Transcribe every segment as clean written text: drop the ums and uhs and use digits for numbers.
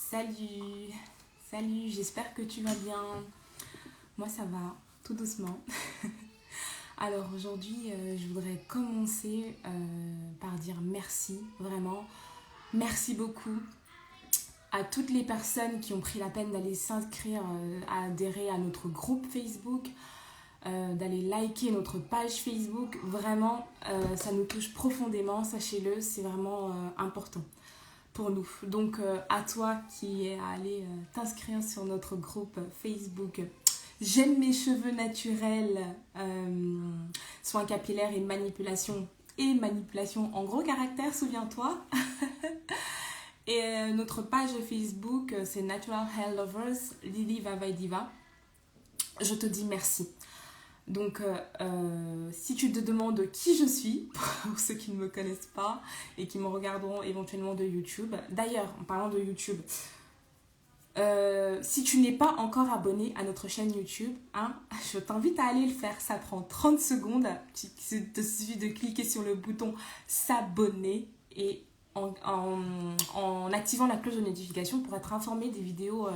Salut, salut, j'espère que tu vas bien. Moi ça va, tout doucement. Alors aujourd'hui, je voudrais commencer par dire merci, vraiment. Merci beaucoup à toutes les personnes qui ont pris la peine d'aller s'inscrire, à adhérer à notre groupe Facebook, d'aller liker notre page Facebook. Vraiment, ça nous touche profondément, sachez-le, c'est vraiment important pour nous. Donc à toi qui es allé t'inscrire sur notre groupe Facebook J'aime mes cheveux naturels, soins capillaires et manipulation en gros caractère, souviens-toi. Et notre page Facebook c'est Natural Hair Lovers Lily Vava Diva. Je te dis merci. Donc, si tu te demandes qui je suis, pour ceux qui ne me connaissent pas et qui me regarderont éventuellement de YouTube. D'ailleurs, en parlant de YouTube, si tu n'es pas encore abonné à notre chaîne YouTube, hein, je t'invite à aller le faire. Ça prend 30 secondes. Il te suffit de cliquer sur le bouton s'abonner et en activant la cloche de notification pour être informé des vidéos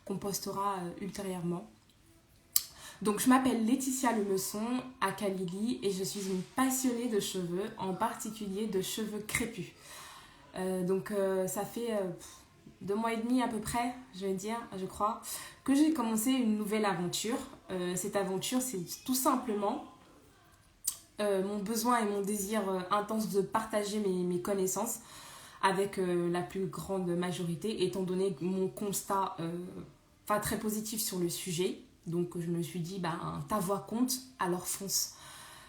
qu'on postera ultérieurement. Donc, je m'appelle Laetitia Lemesson Akalili et je suis une passionnée de cheveux, en particulier de cheveux crépus. Ça fait 2 mois et demi à peu près, je crois, que j'ai commencé une nouvelle aventure. Cette aventure, c'est tout simplement mon besoin et mon désir intense de partager mes connaissances avec la plus grande majorité, étant donné mon constat pas très positif sur le sujet. Donc je me suis dit, ta voix compte, alors fonce.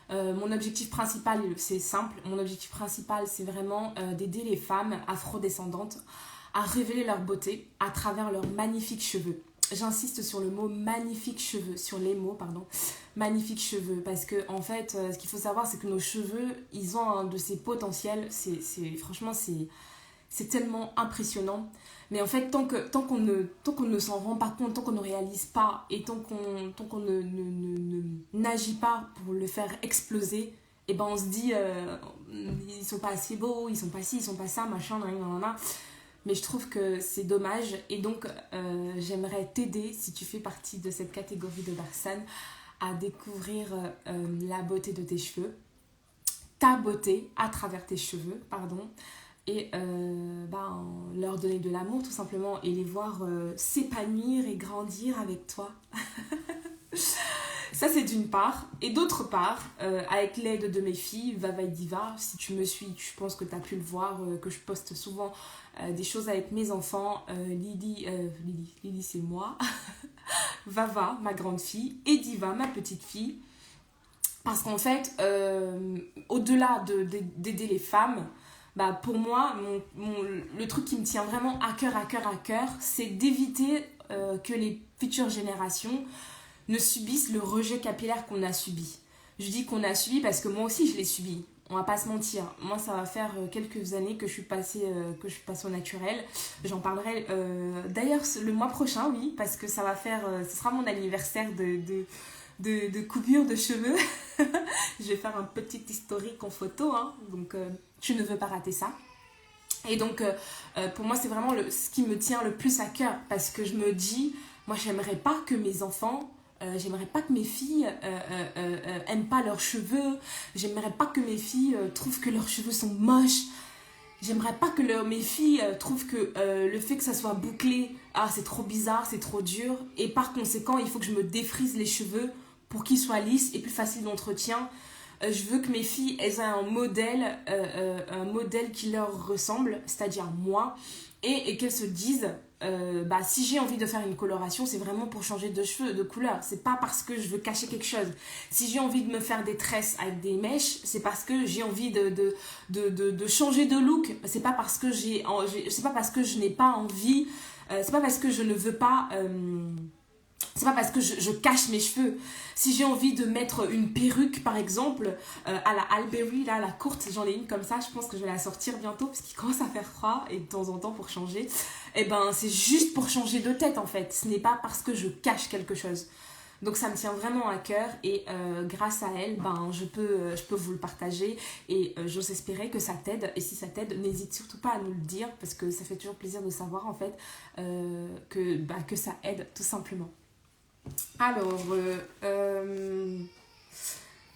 Mon objectif principal, c'est simple, c'est vraiment d'aider les femmes afrodescendantes à révéler leur beauté à travers leurs magnifiques cheveux. J'insiste sur le mot magnifiques cheveux, sur les mots, pardon, magnifiques cheveux, parce que en fait, ce qu'il faut savoir, c'est que nos cheveux, ils ont un de ces potentiels, franchement, c'est tellement impressionnant. Mais en fait, tant qu'on ne s'en rend pas compte, tant qu'on ne réalise pas et tant qu'on n'agit pas pour le faire exploser, et on se dit ils sont pas assez beaux, ils sont pas ci, ils sont pas ça, machin, nan. Mais je trouve que c'est dommage et donc j'aimerais t'aider, si tu fais partie de cette catégorie de personnes, à découvrir la beauté de tes cheveux, ta beauté à travers tes cheveux, pardon. Et leur donner de l'amour tout simplement et les voir s'épanouir et grandir avec toi. Ça c'est d'une part. Et d'autre part, avec l'aide de mes filles, Vava et Diva, si tu me suis, je pense que tu as pu le voir, que je poste souvent des choses avec mes enfants. Lily c'est moi. Vava, ma grande fille, et Diva, ma petite fille. Parce qu'en fait, au-delà d'aider les femmes, pour moi, le truc qui me tient vraiment à cœur, c'est d'éviter que les futures générations ne subissent le rejet capillaire qu'on a subi. Je dis qu'on a subi parce que moi aussi je l'ai subi. On va pas se mentir. Moi, ça va faire quelques années que je suis passée au naturel. J'en parlerai d'ailleurs le mois prochain, oui, parce que ça sera mon anniversaire de coupure de cheveux. Je vais faire un petit historique en photo, hein, donc tu ne veux pas rater ça. Et donc pour moi c'est vraiment ce qui me tient le plus à cœur, parce que je me dis, moi j'aimerais pas que mes enfants, j'aimerais pas que mes filles aiment pas leurs cheveux, j'aimerais pas que mes filles trouvent que leurs cheveux sont moches. J'aimerais pas que mes filles trouvent que le fait que ça soit bouclé, c'est trop bizarre, c'est trop dur. Et par conséquent, il faut que je me défrise les cheveux pour qu'ils soient lisses et plus faciles d'entretien. Je veux que mes filles aient un modèle qui leur ressemble, c'est-à-dire moi. Et qu'elles se disent, si j'ai envie de faire une coloration, c'est vraiment pour changer de cheveux, de couleur. C'est pas parce que je veux cacher quelque chose. Si j'ai envie de me faire des tresses avec des mèches, c'est parce que j'ai envie de changer de look. C'est pas parce que c'est pas parce que je n'ai pas envie, c'est pas parce que je ne veux pas... c'est pas parce que je cache mes cheveux. Si j'ai envie de mettre une perruque, par exemple, à la Alberry, là, la courte, j'en ai une comme ça, je pense que je vais la sortir bientôt, parce qu'il commence à faire froid, et de temps en temps pour changer. C'est juste pour changer de tête, en fait. Ce n'est pas parce que je cache quelque chose. Donc ça me tient vraiment à cœur et grâce à elle, ben, je peux vous le partager et j'ose espérer que ça t'aide. Et si ça t'aide, n'hésite surtout pas à nous le dire parce que ça fait toujours plaisir de savoir en fait que ça aide tout simplement. Alors,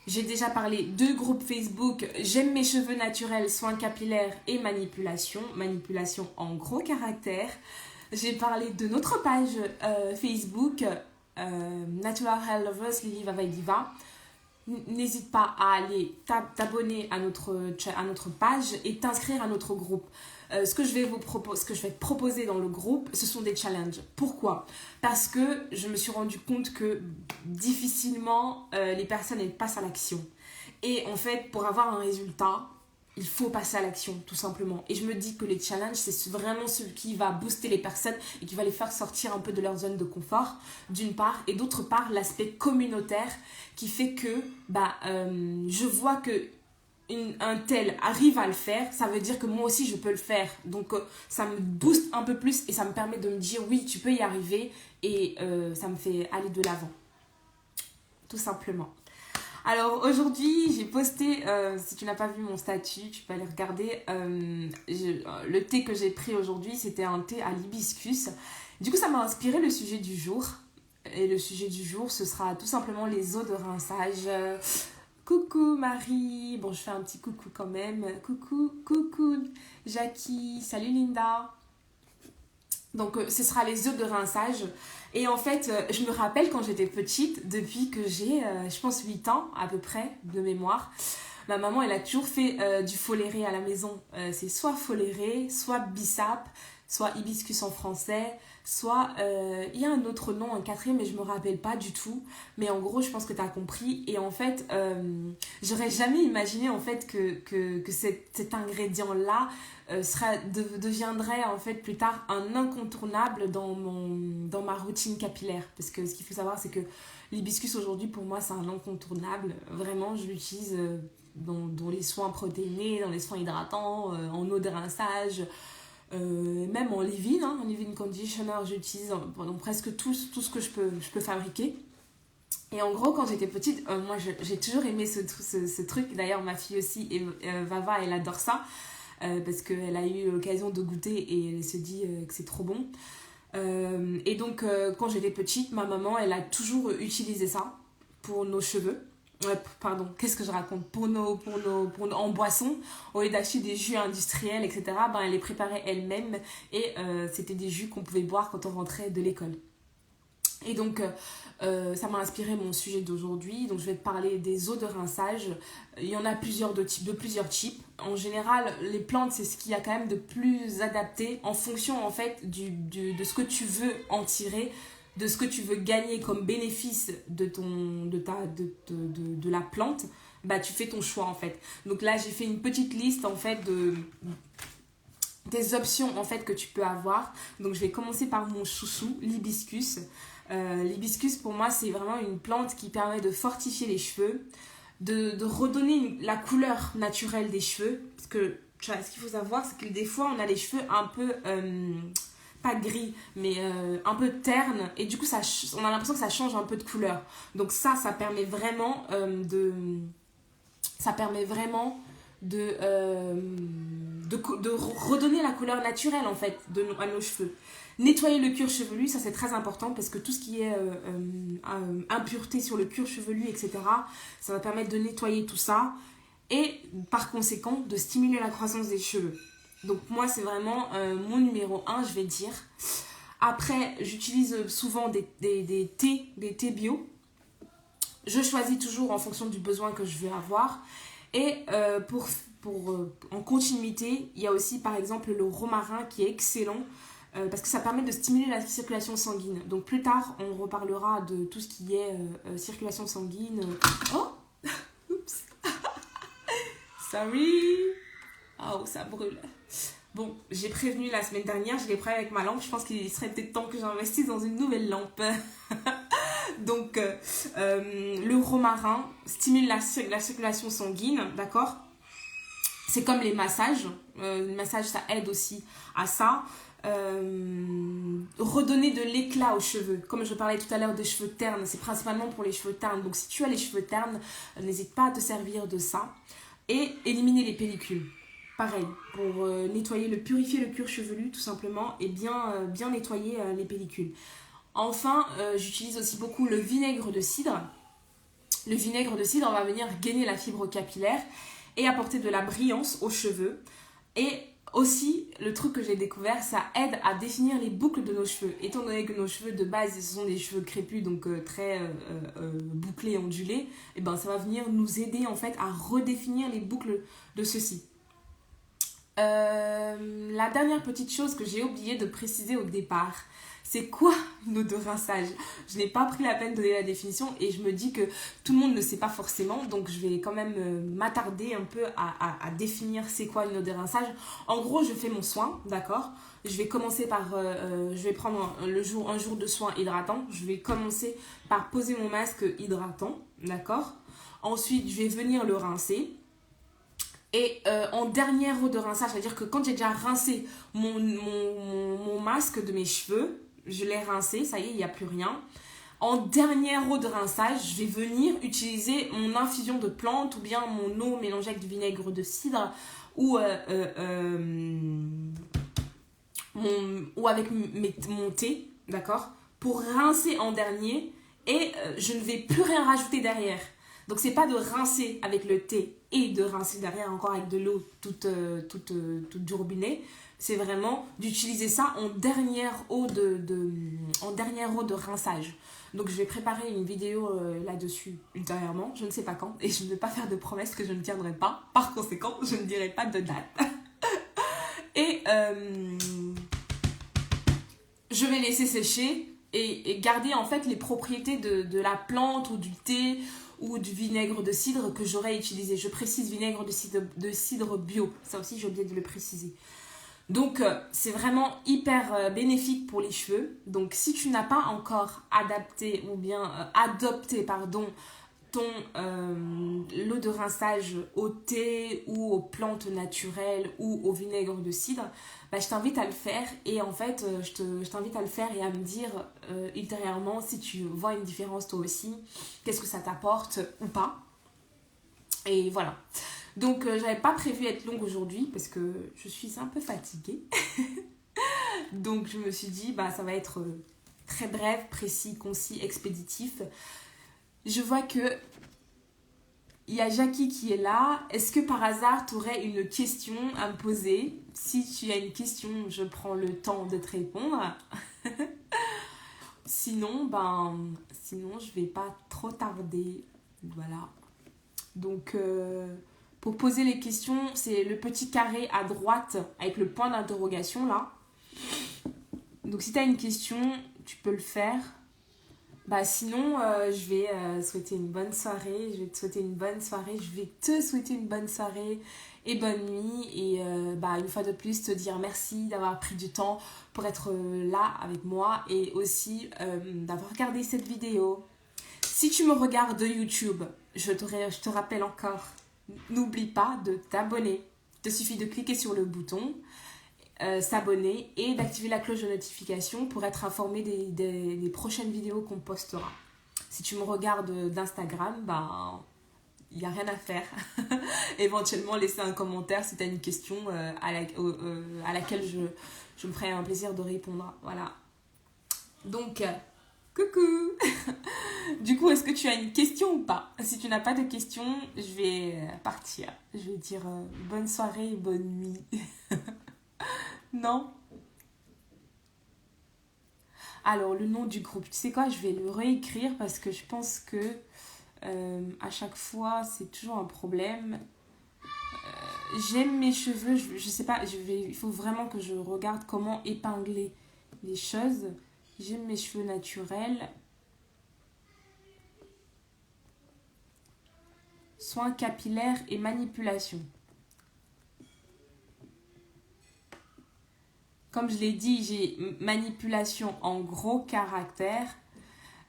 j'ai déjà parlé de groupe Facebook, j'aime mes cheveux naturels, soins capillaires et manipulation. Manipulation en gros caractères. J'ai parlé de notre page Facebook, Natural Hair Lovers, Lily Vavaï Diva. N'hésite pas à aller t'abonner à notre page et t'inscrire à notre groupe. Ce que je vais te proposer dans le groupe, ce sont des challenges. Pourquoi ? Parce que je me suis rendu compte que difficilement les personnes elles passent à l'action. Et en fait, pour avoir un résultat, il faut passer à l'action, tout simplement. Et je me dis que les challenges, c'est vraiment ce qui va booster les personnes et qui va les faire sortir un peu de leur zone de confort, d'une part. Et d'autre part, l'aspect communautaire qui fait que je vois que un tel arrive à le faire, ça veut dire que moi aussi je peux le faire. Donc ça me booste un peu plus et ça me permet de me dire oui, tu peux y arriver et ça me fait aller de l'avant. Tout simplement. Alors aujourd'hui, j'ai posté, si tu n'as pas vu mon statut, tu peux aller regarder. Le thé que j'ai pris aujourd'hui, c'était un thé à l'hibiscus. Du coup, ça m'a inspiré le sujet du jour. Et le sujet du jour, ce sera tout simplement les eaux de rinçage. Coucou Marie, bon je fais un petit coucou quand même. Coucou Jackie, salut Linda. Donc ce sera les eaux de rinçage. Et en fait, je me rappelle quand j'étais petite, depuis que j'ai, je pense 8 ans à peu près de mémoire, ma maman elle a toujours fait du foléré à la maison. C'est soit foléré, soit bissap, soit hibiscus en français, soit il y a un autre nom, un quatrième, mais je me rappelle pas du tout. Mais en gros, je pense que tu as compris. Et en fait, j'aurais jamais imaginé en fait que cet ingrédient-là deviendrait en fait plus tard un incontournable dans ma routine capillaire. Parce que ce qu'il faut savoir, c'est que l'hibiscus aujourd'hui, pour moi, c'est un incontournable. Vraiment, je l'utilise dans les soins protéinés, dans les soins hydratants, en eau de rinçage. Même en leave-in, en leave-in conditioner, j'utilise dans presque tout ce que je peux fabriquer. Et en gros, quand j'étais petite, moi j'ai toujours aimé ce truc. D'ailleurs, ma fille aussi, Vava, elle adore ça parce qu'elle a eu l'occasion de goûter et elle se dit que c'est trop bon. Et donc, quand j'étais petite, ma maman, elle a toujours utilisé ça pour nos cheveux. Pardon, qu'est-ce que je raconte en boisson, au lieu d'acheter des jus industriels, etc., elle les préparait elle-même et c'était des jus qu'on pouvait boire quand on rentrait de l'école. Et donc, ça m'a inspiré mon sujet d'aujourd'hui. Donc, je vais te parler des eaux de rinçage. Il y en a plusieurs types. En général, les plantes, c'est ce qu'il y a quand même de plus adapté en fonction, en fait, de ce que tu veux en tirer, de ce que tu veux gagner comme bénéfice de la plante. Tu fais ton choix, en fait. Donc là, j'ai fait une petite liste, en fait, des options, en fait, que tu peux avoir. Donc, je vais commencer par mon chouchou, l'hibiscus. L'hibiscus, pour moi, c'est vraiment une plante qui permet de fortifier les cheveux, de redonner la couleur naturelle des cheveux. Parce que, tu vois, ce qu'il faut savoir, c'est que des fois, on a les cheveux un peu, pas gris, mais un peu terne. Et du coup, on a l'impression que ça change un peu de couleur. Donc ça permet vraiment de redonner la couleur naturelle, en fait, à nos cheveux. Nettoyer le cuir chevelu, ça c'est très important parce que tout ce qui est impureté sur le cuir chevelu, etc., ça va permettre de nettoyer tout ça et par conséquent de stimuler la croissance des cheveux. Donc moi c'est vraiment mon numéro 1, je vais dire. Après, j'utilise souvent des thés bio. Je choisis toujours en fonction du besoin que je veux avoir. Et en continuité, il y a aussi par exemple le romarin qui est excellent. Parce que ça permet de stimuler la circulation sanguine. Donc plus tard, on reparlera de tout ce qui est circulation sanguine. Oh oups. Sorry. Oh, ça brûle. Bon, j'ai prévenu la semaine dernière, je l'ai pris avec ma lampe. Je pense qu'il serait peut-être temps que j'investisse dans une nouvelle lampe. Donc, le romarin stimule la circulation sanguine, d'accord ? C'est comme les massages. Le massage, ça aide aussi à ça. redonner de l'éclat aux cheveux. Comme je parlais tout à l'heure des cheveux ternes, c'est principalement pour les cheveux ternes. Donc si tu as les cheveux ternes, n'hésite pas à te servir de ça. Et éliminer les pellicules. Pareil, pour nettoyer, purifier le cuir chevelu tout simplement et bien nettoyer les pellicules. Enfin, j'utilise aussi beaucoup le vinaigre de cidre. Le vinaigre de cidre va venir gainer la fibre capillaire et apporter de la brillance aux cheveux. Et aussi, le truc que j'ai découvert, ça aide à définir les boucles de nos cheveux. Étant donné que nos cheveux de base, ce sont des cheveux crépus, donc très bouclés, ondulés, et ben ça va venir nous aider en fait à redéfinir les boucles de ceux-ci. La dernière petite chose que j'ai oublié de préciser au départ, c'est quoi une eau de rinçage? Je n'ai pas pris la peine de donner la définition et je me dis que tout le monde ne sait pas forcément, donc je vais quand même m'attarder un peu à définir c'est quoi une eau de rinçage. En gros, je fais mon soin, d'accord? Je vais commencer par, je vais prendre un jour de soin hydratant. Je vais commencer par poser mon masque hydratant, d'accord? Ensuite, je vais venir le rincer. Et en dernière eau de rinçage, c'est-à-dire que quand j'ai déjà rincé mon masque de mes cheveux, je l'ai rincé, ça y est, il n'y a plus rien. En dernière eau de rinçage, je vais venir utiliser mon infusion de plantes ou bien mon eau mélangée avec du vinaigre de cidre ou avec mon thé, d'accord? Pour rincer en dernier et je ne vais plus rien rajouter derrière. Donc, c'est pas de rincer avec le thé et de rincer derrière encore avec de l'eau toute du robinet. C'est vraiment d'utiliser ça en dernière eau de rinçage. Donc, je vais préparer une vidéo là-dessus ultérieurement. Je ne sais pas quand. Et je ne vais pas faire de promesses que je ne tiendrai pas. Par conséquent, je ne dirai pas de date. Et je vais laisser sécher et garder en fait les propriétés de la plante ou du thé ou du vinaigre de cidre que j'aurais utilisé. Je précise vinaigre de cidre bio. Ça aussi, j'ai oublié de le préciser. Donc, c'est vraiment hyper bénéfique pour les cheveux. Donc, si tu n'as pas encore adopté l'eau de rinçage au thé ou aux plantes naturelles ou au vinaigre de cidre, bah, je t'invite à le faire et en fait je t'invite à le faire et à me dire ultérieurement si tu vois une différence toi aussi, qu'est-ce que ça t'apporte ou pas. Et voilà. Donc j'avais pas prévu être longue aujourd'hui parce que je suis un peu fatiguée. Donc je me suis dit bah ça va être très bref, précis, concis, expéditif. Je vois que il y a Jackie qui est là. Est-ce que par hasard, tu aurais une question à me poser? Si tu as une question, je prends le temps de te répondre. Sinon, je vais pas trop tarder. Voilà. Donc, pour poser les questions, c'est le petit carré à droite avec le point d'interrogation là. Donc, si tu as une question, tu peux le faire. Bah sinon, je vais souhaiter une bonne soirée, je vais te souhaiter une bonne soirée, je vais te souhaiter une bonne soirée et bonne nuit. Et une fois de plus, te dire merci d'avoir pris du temps pour être là avec moi et aussi d'avoir regardé cette vidéo. Si tu me regardes de YouTube, je te rappelle encore, n'oublie pas de t'abonner. Il te suffit de cliquer sur le bouton s'abonner et d'activer la cloche de notification pour être informé des prochaines vidéos qu'on postera. Si tu me regardes d'Instagram, il n'y a rien à faire. Éventuellement, laisser un commentaire si tu as une question à laquelle je me ferai un plaisir de répondre. Voilà. Donc, coucou. Du coup, est-ce que tu as une question ou pas? Si tu n'as pas de question, je vais partir. Je vais dire bonne soirée et bonne nuit. Non? Alors, le nom du groupe, tu sais quoi, je vais le réécrire parce que je pense que à chaque fois, c'est toujours un problème. J'aime mes cheveux, je sais pas, il faut vraiment que je regarde comment épingler les choses. J'aime mes cheveux naturels. Soins capillaires et manipulation. Comme je l'ai dit, j'ai manipulation en gros caractère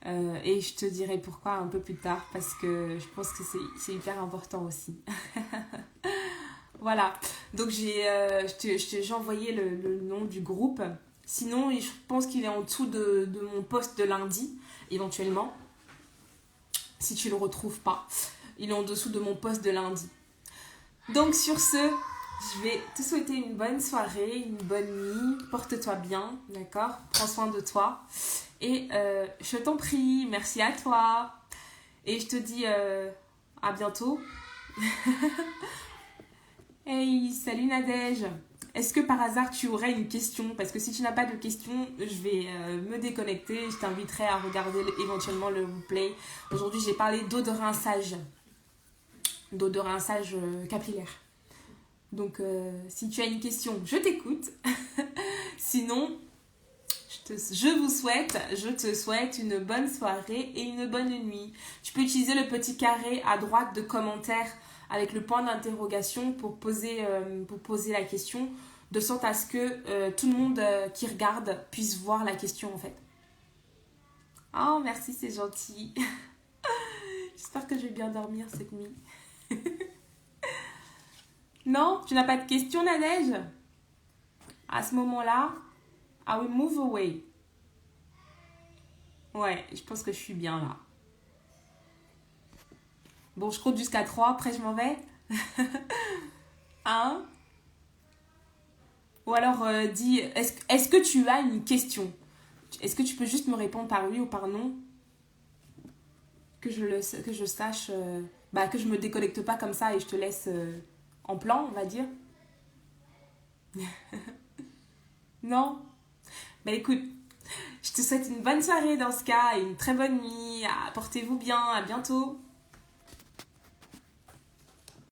et je te dirai pourquoi un peu plus tard parce que je pense que c'est hyper important aussi. Voilà. Donc j'ai envoyé le nom du groupe. Sinon, je pense qu'il est en dessous de mon post de lundi, éventuellement. Si tu le retrouves pas. Il est en dessous de mon post de lundi. Donc sur ce, je vais te souhaiter une bonne soirée, une bonne nuit. Porte-toi bien, d'accord? Prends soin de toi. Et je t'en prie, merci à toi. Et je te dis à bientôt. Hey, salut Nadège. Est-ce que par hasard tu aurais une question? Parce que si tu n'as pas de question, je vais me déconnecter. Je t'inviterai à regarder éventuellement le replay. Aujourd'hui, j'ai parlé d'eau de rinçage. D'eau de rinçage capillaire. Donc, si tu as une question, je t'écoute. Sinon, je te souhaite une bonne soirée et une bonne nuit. Tu peux utiliser le petit carré à droite de commentaire avec le point d'interrogation pour poser la question, de sorte à ce que tout le monde qui regarde puisse voir la question en fait. Oh, merci, c'est gentil. J'espère que je vais bien dormir cette nuit. Non, tu n'as pas de question, Nadège? À ce moment-là, I will move away. Ouais, je pense que je suis bien là. Bon, je compte jusqu'à 3, après je m'en vais. 1. Ou alors dis, est-ce que tu as une question? Est-ce que tu peux juste me répondre par oui ou par non? Que je sache, que je me déconnecte pas comme ça et je te laisse en plan, on va dire. Non? Bah écoute, je te souhaite une bonne soirée dans ce cas et une très bonne nuit. Portez-vous bien, à bientôt.